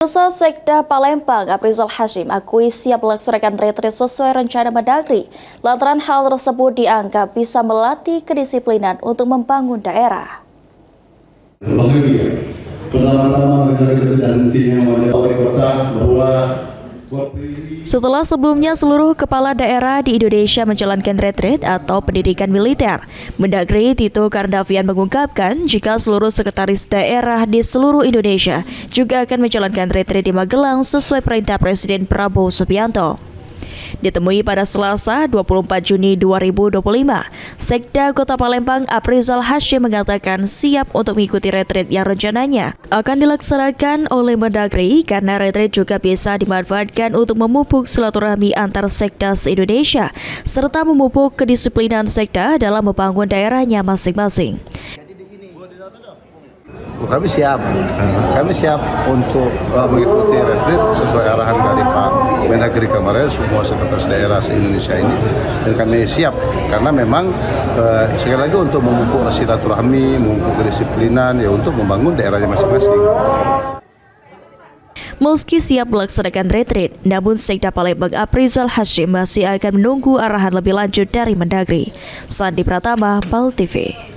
Kepala Sekda Palembang, Aprizal Hasyim, akui siap melaksanakan retreat sesuai rencana Mendagri. Lantaran hal tersebut dianggap bisa melatih kedisiplinan untuk membangun daerah. Pertama-tama Mendagri tidak hentinya wali kota bahwa setelah sebelumnya seluruh kepala daerah di Indonesia menjalankan retreat atau pendidikan militer, Mendagri Tito Karnavian mengungkapkan jika seluruh sekretaris daerah di seluruh Indonesia juga akan menjalankan retreat di Magelang sesuai perintah Presiden Prabowo Subianto. Ditemui pada Selasa 24 Juni 2025, Sekda Kota Palembang Aprizal Hasyim mengatakan siap untuk mengikuti retreat yang rencananya akan dilaksanakan oleh Mendagri karena retreat juga bisa dimanfaatkan untuk memupuk silaturahmi antar sekda se-Indonesia serta memupuk kedisiplinan sekda dalam membangun daerahnya masing-masing. Kami siap untuk mengikuti retreat sesuai arahan dari Pak Mendagri kemarin, semua sekretaris daerah se-Indonesia ini, dan kami siap karena memang sekali lagi untuk memupuk silaturahmi, memupuk kedisiplinan, ya untuk membangun daerahnya masing-masing. Meski siap melaksanakan retreat, namun Sekda Palembang Aprizal Hasyim masih akan menunggu arahan lebih lanjut dari Mendagri. Sandi Pratama, PAL TV.